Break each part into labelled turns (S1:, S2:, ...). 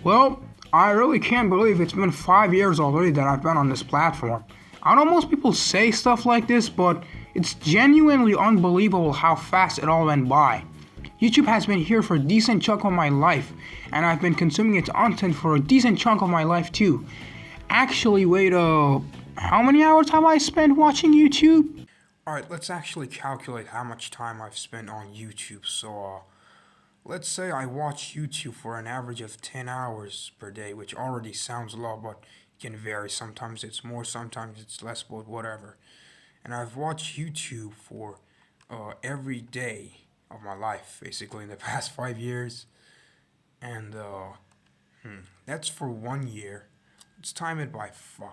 S1: Well, I really can't believe it's been 5 years already that I've been on this platform. I know most people say stuff like this, but it's genuinely unbelievable how fast it all went by. YouTube has been here for a decent chunk of my life, and I've been consuming its content for a decent chunk of my life too. Actually, wait, how many hours have I spent watching YouTube? Alright, let's actually calculate how much time I've spent on YouTube. So, let's say I watch YouTube for an average of 10 hours per day, which already sounds a lot, but it can vary. Sometimes it's more, sometimes it's less, but whatever. And I've watched YouTube for every day of my life, basically, in the past 5 years. And that's for 1 year. Let's time it by 5.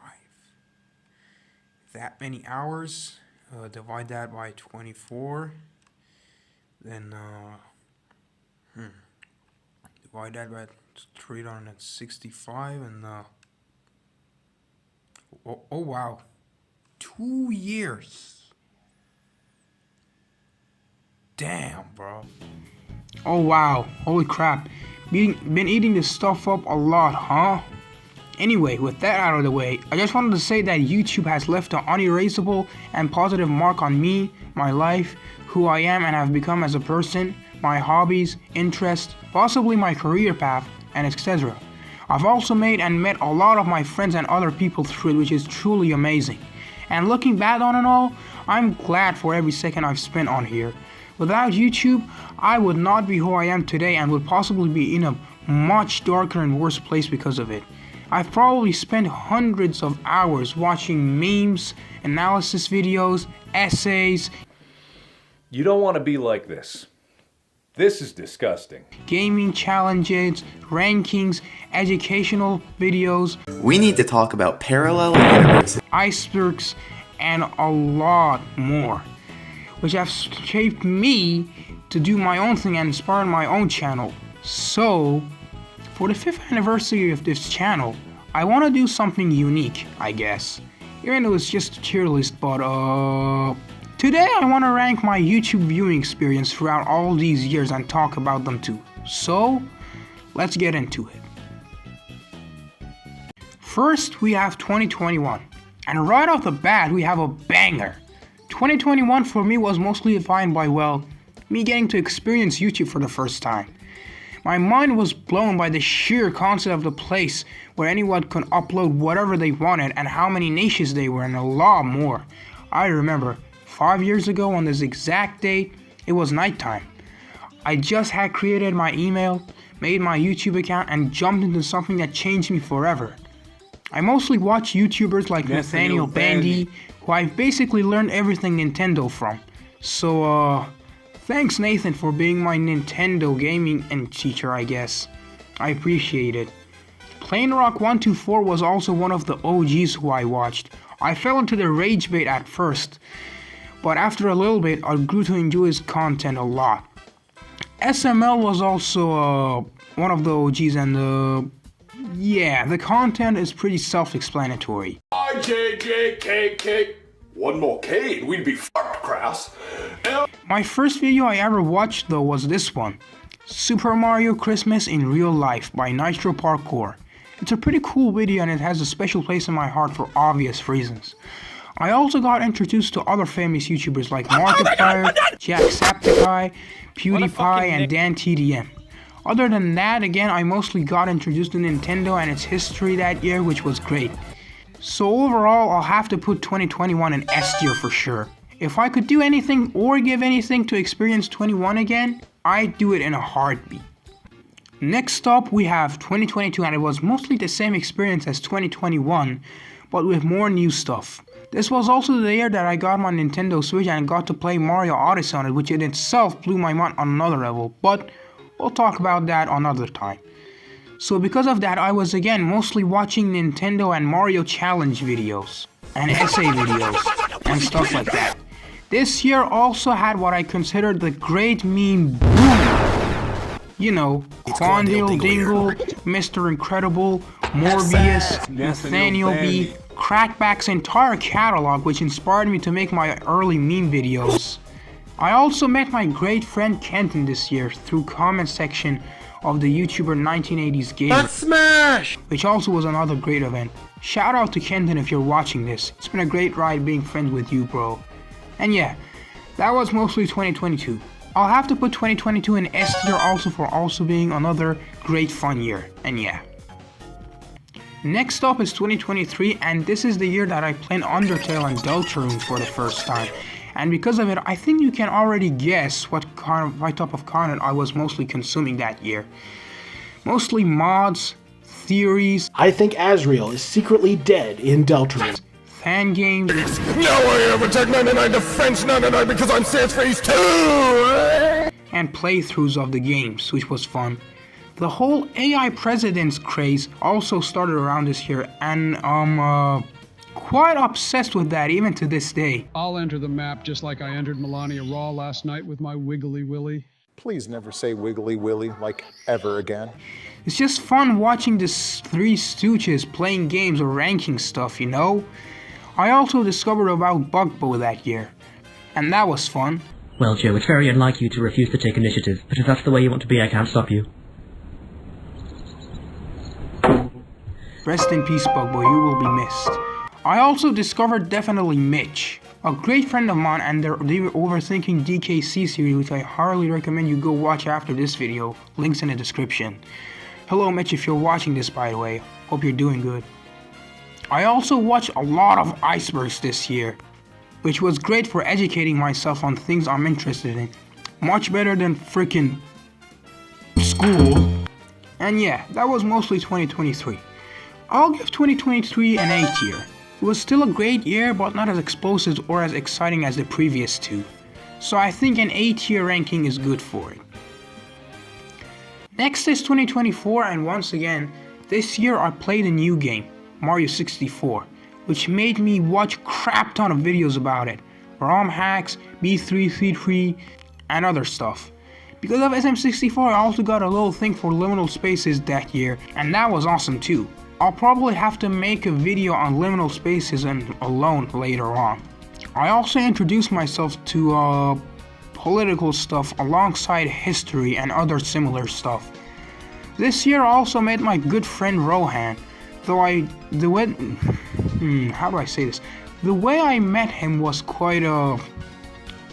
S1: That many hours, divide that by 24. Then divide that by 365, and oh wow, 2 years. Damn, bro. Oh wow, holy crap. Been eating this stuff up a lot, huh? Anyway, with that out of the way, I just wanted to say that YouTube has left an unerasable and positive mark on me, my life, who I am and have become as a person, my hobbies, interests, possibly my career path, and etc. I've also made and met a lot of my friends and other people through it, which is truly amazing. And looking back on it all, I'm glad for every second I've spent on here. Without YouTube, I would not be who I am today and would possibly be in a much darker and worse place because of it. I've probably spent hundreds of hours watching memes, analysis videos, essays.
S2: You don't want to be like this. This is disgusting.
S1: Gaming challenges, rankings, educational videos.
S3: We need to talk about parallel universes,
S1: icebergs, and a lot more, which have shaped me to do my own thing and inspire my own channel. So, for the 5th anniversary of this channel, I want to do something unique, I guess. Even though it's just a tier list, but today I want to rank my YouTube viewing experience throughout all these years and talk about them too. So, let's get into it. First, we have 2021. And right off the bat, we have a banger. 2021 for me was mostly defined by, well, me getting to experience YouTube for the first time. My mind was blown by the sheer concept of the place where anyone could upload whatever they wanted and how many niches they were and a lot more. I remember 5 years ago on this exact date, it was nighttime. I just had created my email, made my YouTube account, and jumped into something that changed me forever. I mostly watch YouTubers like Nathaniel Bandy, who I've basically learned everything Nintendo from. So, thanks Nathan for being my Nintendo gaming and teacher, I guess. I appreciate it. Plain Rock 124 was also one of the OGs who I watched. I fell into the rage bait at first, but after a little bit I grew to enjoy his content a lot. SML was also one of the OGs, and yeah, the content is pretty self-explanatory.
S4: IJJKK. One more K and we'd be fucked, Kraus.
S1: My first video I ever watched though was this one, Super Mario Christmas in Real Life by Nitro Parkour. It's a pretty cool video and it has a special place in my heart for obvious reasons. I also got introduced to other famous YouTubers like Markiplier, Jacksepticeye, PewDiePie, and DanTDM. Other than that, again, I mostly got introduced to Nintendo and its history that year, which was great. So overall, I'll have to put 2021 in S tier for sure. If I could do anything or give anything to experience 21 again, I'd do it in a heartbeat. Next up, we have 2022, and it was mostly the same experience as 2021, but with more new stuff. This was also the year that I got my Nintendo Switch and got to play Mario Odyssey on it, which in itself blew my mind on another level, but we'll talk about that another time. So because of that, I was again mostly watching Nintendo and Mario challenge videos, and essay videos, and stuff like that. This year also had what I considered the great meme boom. You know, Quandale Dingle, Mr. Incredible, Morbius, Nathaniel B, Crackback's entire catalog, which inspired me to make my early meme videos. I also met my great friend Kenton this year through comment section of the YouTuber 1980s Gamer. Smash! Which also was another great event. Shout out to Kenton if you're watching this. It's been a great ride being friends with you, bro. And yeah, that was mostly 2022. I'll have to put 2022 in S tier also for also being another great fun year. And yeah. Next up is 2023, and this is the year that I played Undertale and Deltarune for the first time. And because of it, I think you can already guess what type of content I was mostly consuming that year. Mostly mods, theories.
S5: I think Asriel is secretly dead in Deltarune.
S1: Fan games.
S4: Now I have a Tech 99 Defense 99 because I'm Sans Face 2!
S1: And playthroughs of the games, which was fun. The whole AI presidents craze also started around this year, and I'm quite obsessed with that even to this day.
S6: I'll enter the map just like I entered Melania Raw last night with my Wiggly Willy.
S7: Please never say Wiggly Willy like ever again.
S1: It's just fun watching the Three Stooges playing games or ranking stuff, you know? I also discovered about Bugbo that year, and that was fun.
S8: Well, Joe, it's very unlike you to refuse to take initiative, but if that's the way you want to be, I can't stop you.
S1: Rest in peace, Bugbo, you will be missed. I also discovered definitely Mitch, a great friend of mine, and the Overthinking DKC series, which I highly recommend you go watch after this video. Links in the description. Hello Mitch, if you're watching this, by the way. Hope you're doing good. I also watched a lot of icebergs this year, which was great for educating myself on things I'm interested in. Much better than freaking school. And yeah, that was mostly 2023. I'll give 2023 an A tier. It was still a great year, but not as explosive or as exciting as the previous two. So I think an A tier ranking is good for it. Next is 2024, and once again, this year I played a new game, Mario 64, which made me watch crap ton of videos about it. ROM hacks, B333, and other stuff. Because of SM64, I also got a little thing for liminal spaces that year, and that was awesome too. I'll probably have to make a video on liminal spaces and alone later on. I also introduced myself to political stuff alongside history and other similar stuff. This year I also met my good friend Rohan, though how do I say this? The way I met him was quite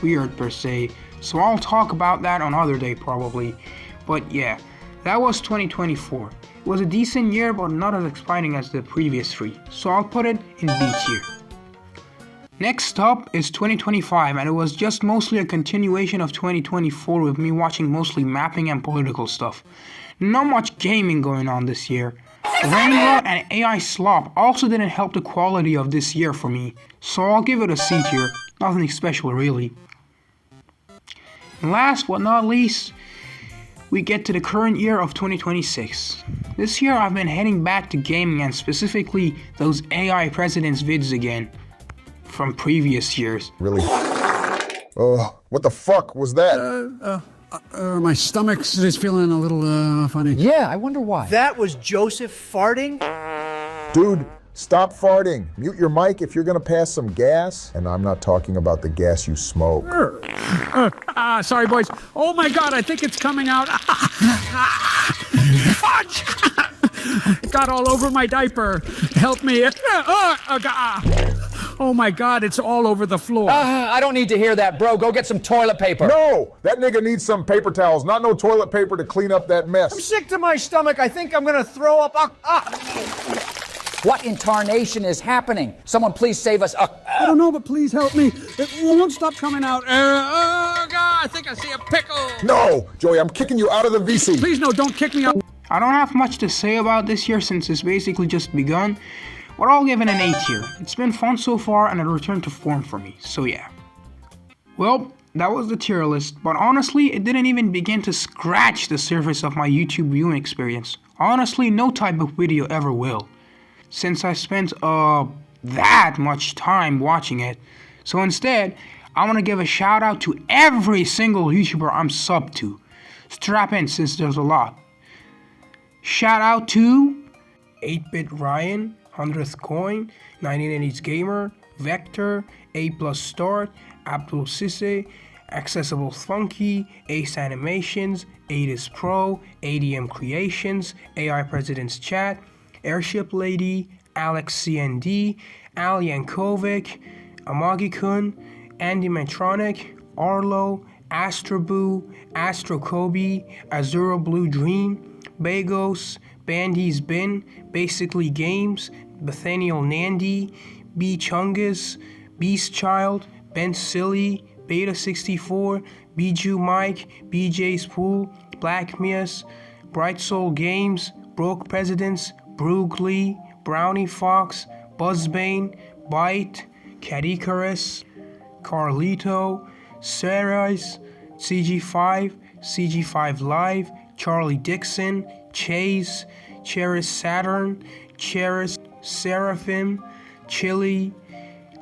S1: weird per se, so I'll talk about that another day probably. But yeah, that was 2024. It was a decent year, but not as exciting as the previous three, so I'll put it in B tier. Next up is 2025, and it was just mostly a continuation of 2024 with me watching mostly mapping and political stuff. Not much gaming going on this year. Rainrot and AI Slop also didn't help the quality of this year for me, so I'll give it a C tier. Nothing special really. And last but not least, we get to the current year of 2026. This year I've been heading back to gaming, and specifically those AI presidents vids again from previous years.
S7: Really? Oh, what the fuck was that?
S6: My stomach is feeling a little funny.
S9: Yeah, I wonder why.
S10: That was Joseph farting?
S7: Dude, stop farting. Mute your mic if you're gonna pass some gas. And I'm not talking about the gas you smoke.
S6: Sorry, boys. Oh my god, I think it's coming out. Fudge! It got all over my diaper. Help me. Oh my god, it's all over the floor.
S9: I don't need to hear that, bro. Go get some toilet paper.
S7: No! That nigga needs some paper towels, not no toilet paper to clean up that
S10: I'm
S7: mess.
S10: sick to my stomach. I think I'm gonna throw up.
S9: What in tarnation is happening? Someone please save us.
S6: I don't know, but please help me. It won't stop coming out. Oh god, I think I see a pickle.
S7: No! Joey, I'm kicking you out of the VC.
S6: Please no, don't kick me out.
S1: I don't have much to say about this year since it's basically just begun, but I'll give it an A tier. It's been fun so far and a return to form for me, so yeah. Well, that was the tier list, but honestly, it didn't even begin to scratch the surface of my YouTube viewing experience. Honestly, no type of video ever will, since I spent that much time watching it. So instead, I want to give a shout out to every single YouTuber I'm subbed to. Strap in since there's a lot. Shout out to 8-Bit Ryan, 100th Coin, 1980s Gamer, Vector, A+ Start, Abdul Sisse, Accessible Funky, Ace Animations, Adis Pro, ADM Creations, AI President's Chat, Airship Lady, Alex CND, Al Yankovic, Amagi-kun, Andy Metronic, Arlo, Astroboo, Astro Kobe, Azura Blue Dream, Bagos, Bandy's Bin, Basically Games, Bethaniel Nandy, B Chungus, Beast Child, Ben Silly, Beta 64, Biju Mike, BJ's Pool, Black Mias, Bright Soul Games, Broke Presidents, Brook Lee, Brownie Fox, Buzzbane, Bite, Cat Icarus, Carlito, Sarais, CG5, CG5 Live, Charlie Dixon, Chase, Cheris Saturn, Cheris Seraphim, Chili,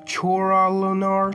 S1: Chora Lunar,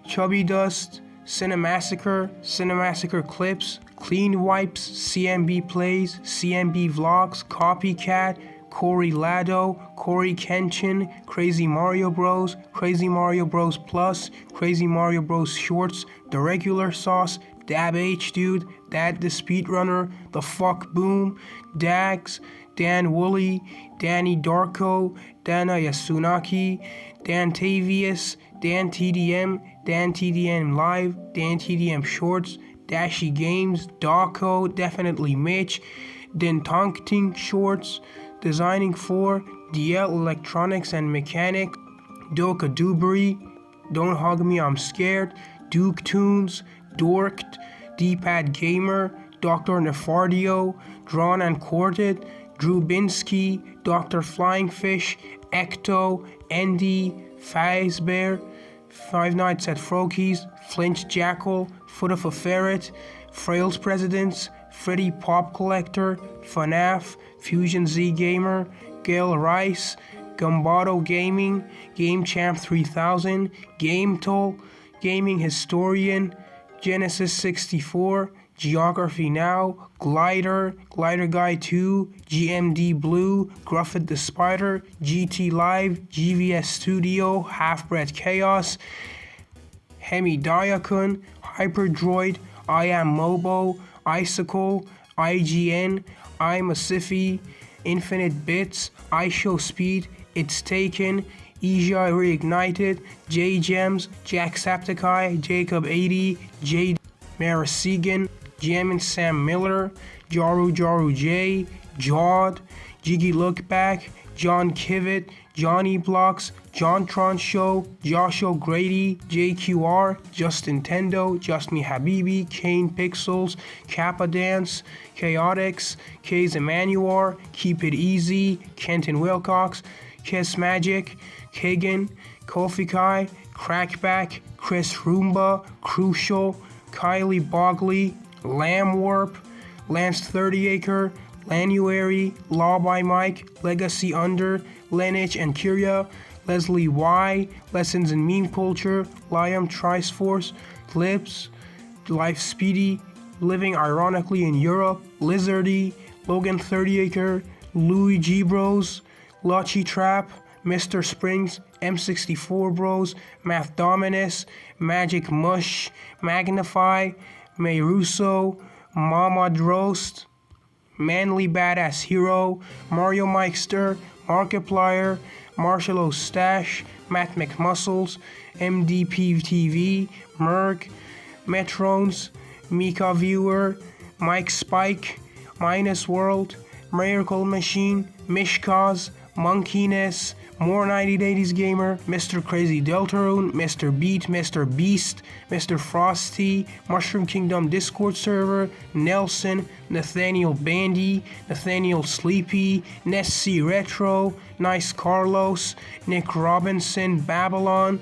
S1: Chubby Dust, Cinemassacre, Cinemassacre Clips, Clean Wipes, CMB Plays, CMB Vlogs, Copycat, Corey Lado, Corey Kenshin, Crazy Mario Bros, Crazy Mario Bros Plus, Crazy Mario Bros Shorts, The Regular Sauce, Dab H Dude, Dad the Speedrunner, The Fuck Boom, Dags, Dan Woolley, Danny Darko, Dana Yasunaki, Dan Tavius, Dan TDM Live, Dan TDM Shorts, Dashy Games, Darko, Definitely Mitch, Dentonkting Shorts, Designing for, DL Electronics and Mechanic, Doka Dubry, Don't Hug Me I'm Scared, Duke Tunes, Dorked, D-Pad Gamer, Dr. Nefardio, Drawn and Quarted, Drew Binsky, Dr. Flying Fish, Ecto, Andy, Fazbear, Five Nights at Frokies, Flinch Jackal, Foot of a Ferret, Frails Presidents, Freddy Pop Collector, FNAF, Fusion Z Gamer, Gail Rice, Gumbato Gaming, Game Champ 3000, Game Toll, Gaming Historian, Genesis 64, Geography Now, Glider, Glider Guy 2, GMD Blue, Gruffit the Spider, GT Live, GVS Studio, Half-Bred Chaos, Hemi Diakun, Hyperdroid, I Am Mobo, Icicle, IGN, I'm a Siffy, Infinite Bits, I Show Speed, It's Taken, Ija Reignited, J Gems, Jacksepticeye, Jacob 80, J Marasegan, Jam Sam Miller, Jaru J, Jawed, Jiggy Lookback, John Kivett, Johnny Blocks, John Tron Show, Josh O'Grady, JQR, Justin Tendo, Just Me Habibi, Kane Pixels, Kappa Dance, Chaotix, K's Emmanuel, Keep It Easy, Kenton Wilcox, Kiss Magic, Kagan, Kofi Kai, Crackback, Chris Roomba, Crucial, Kylie Bogley, Lamb Warp, Lance 30 Acre, Lanuary, Law by Mike, Legacy Under, Lenich and Kyria, Leslie Y, Lessons in Meme Culture, Liam Triforce, Lips, Life Speedy, Living Ironically in Europe, Lizardy, Logan 30 Acre, Louis G Bros, Lucky Trap, Mr. Springs, M64 Bros, Math Dominus, Magic Mush, Magnify, May Russo, Mama Drost, Manly Badass Hero, Mario Mikester, Markiplier, Marshall O'Stash, Matt McMuscles, MDP TV, Merc, Metrons, Mika Viewer, Mike Spike, Minus World, Miracle Machine, Mishkaz, Monkeyness, More 9080s Gamer, Mr. Crazy Deltarune, Mr. Beat, Mr. Beast, Mr. Frosty, Mushroom Kingdom Discord server, Nelson, Nathaniel Bandy, Nathaniel Sleepy, Nessie Retro, Nice Carlos, Nick Robinson, Babylon,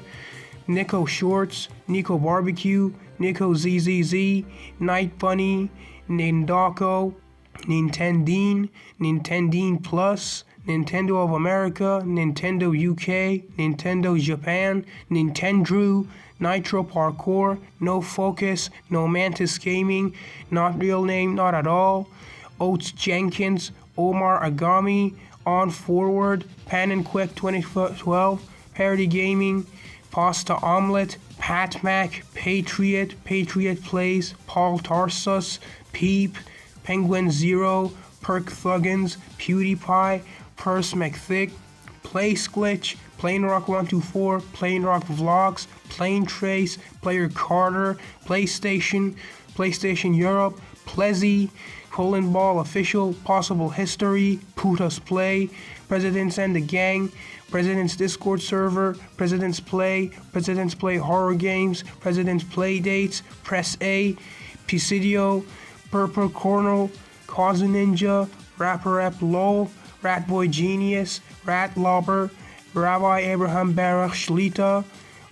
S1: Nico Shorts, Nico Barbecue, Nico ZZZ, Night Bunny, Nindako, Nintendine Plus, Nintendo of America, Nintendo UK, Nintendo Japan, Nintendrew, Nitro Parkour, No Focus, No Mantis Gaming, Not Real Name, Not At All, Oates Jenkins, Omar Agami, On Forward, Pan and Quick 2012, Parody Gaming, Pasta Omelette, Hatmac, Patriot, Patriot Plays, Paul Tarsus, Peep, Penguin Zero, Perk Thuggins, PewDiePie, Purse McThick, Place Glitch, Plain Rock 124, Plain Rock Vlogs, Plain Trace, Player Carter, PlayStation, PlayStation Europe, Plezzy, Colin Ball Official, Possible History, Putas Play, Presidents and the Gang, President's Discord server, President's Play Horror Games, President's Play Dates, Press A, Pisidio, Purple Cornel, Cause Ninja, Rapper Rap LOL, Ratboy Genius, Rat Lobber, Rabbi Abraham Baruch Shlita,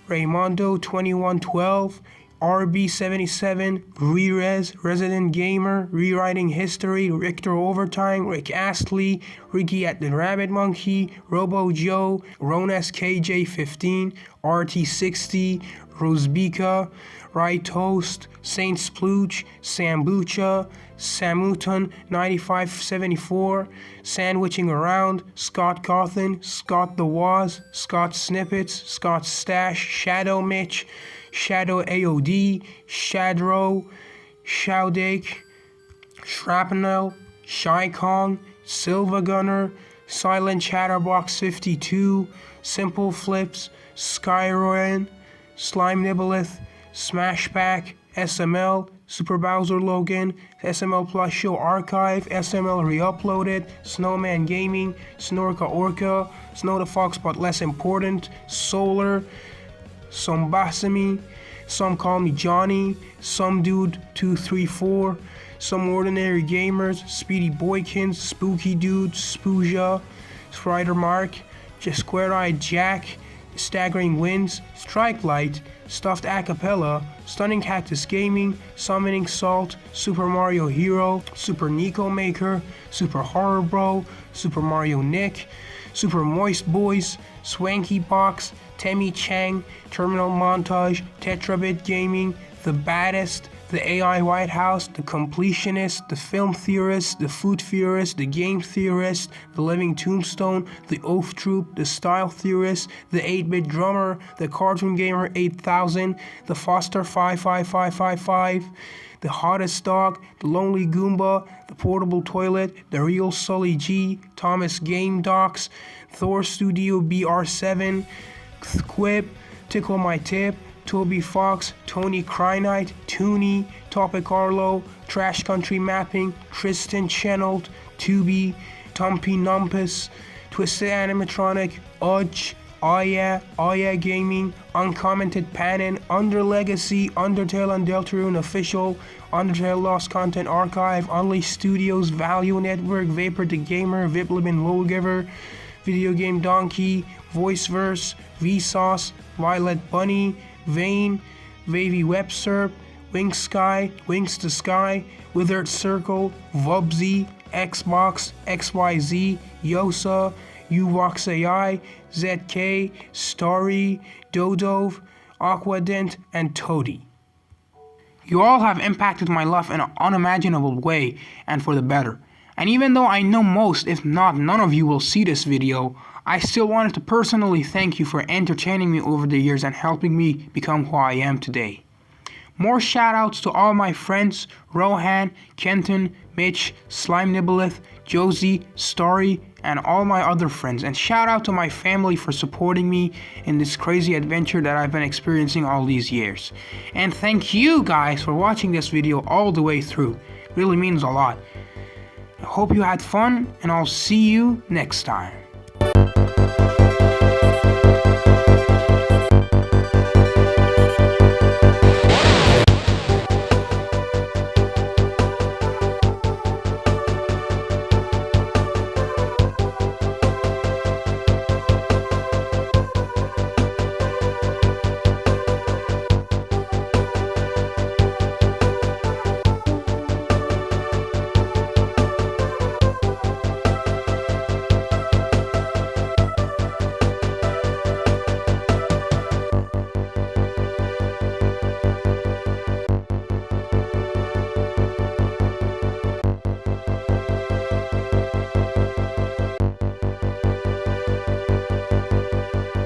S1: Raymondo 2112, RB77, Rerez, Resident Gamer, Rewriting History, Richter Overtime, Rick Astley, Ricky at the Rabbit Monkey, Robo Joe, Ronas KJ15, RT60, Rosbika, Rye Toast, Saint Splooch, Sambucha, Samuton 9574, Sandwiching Around, Scott Cawthon, Scott the Waz, Scott Snippets, Scott Stash, Shadow Mitch, Shadow AOD, Shadro, Showdake, Shrapnel, Shy Kong, Silva Gunner, Silent Chatterbox 52, Simple Flips, Skyroan, Slime Nibbleth, Smashback, SML, Super Bowser Logan, SML Plus Show Archive, SML Reuploaded, Snowman Gaming, Snorka Orca, Snow the Fox but less important, Solar, Sombasami, Some Call Me Johnny, Some Dude 234, Some Ordinary Gamers, Speedy Boykins, Spooky Dude, Spooja, Strider Mark, Just Square Eyed Jack, Staggering Winds, Strike Light, Stuffed Acapella, Stunning Cactus Gaming, Summoning Salt, Super Mario Hero, Super Nico Maker, Super Horror Bro, Super Mario Nick, Super Moist Boys, Swanky Box, Temmie Chang, Terminal Montage, Tetrabit Gaming, The Baddest, the AI White House, the Completionist, the Film Theorist, the Food Theorist, the Game Theorist, the Living Tombstone, the Oath Troop, the Style Theorist, the 8-Bit Drummer, the Cartoon Gamer 8000, the Foster 55555, the Hottest Dog, the Lonely Goomba, the Portable Toilet, the Real Sully G, Thomas Game Docs, Thor Studio BR7, Quip, Tickle My Tip, Toby Fox, Tony Krynite, Tooney, Topic Arlo, Trash Country Mapping, Tristan Chenault, Tubi, Tumpy Numpus, Twisted Animatronic, Udge, Aya Gaming, Uncommented Panin, Under Legacy, Undertale and Deltarune Official, Undertale Lost Content Archive, Unleashed Studios, Value Network, Vapor the Gamer, Viplibin Lowgiver, Video Game Donkey, Voiceverse, Vsauce, Violet Bunny, Vane, Vavy Webserp, Wings Sky, Wings to Sky, Withered Circle, Vubsy, Xbox, XYZ, Yosa, Uvox AI, ZK, Starry, Dodove, Aquadent, and Toady. You all have impacted my life in an unimaginable way and for the better. And even though I know most, if not none of you will see this video, I still wanted to personally thank you for entertaining me over the years and helping me become who I am today. More shoutouts to all my friends, Rohan, Kenton, Mitch, Slime Nibbleth, Josie, Story, and all my other friends. And shout out to my family for supporting me in this crazy adventure that I've been experiencing all these years. And thank you guys for watching this video all the way through. It really means a lot. I hope you had fun, and I'll see you next time.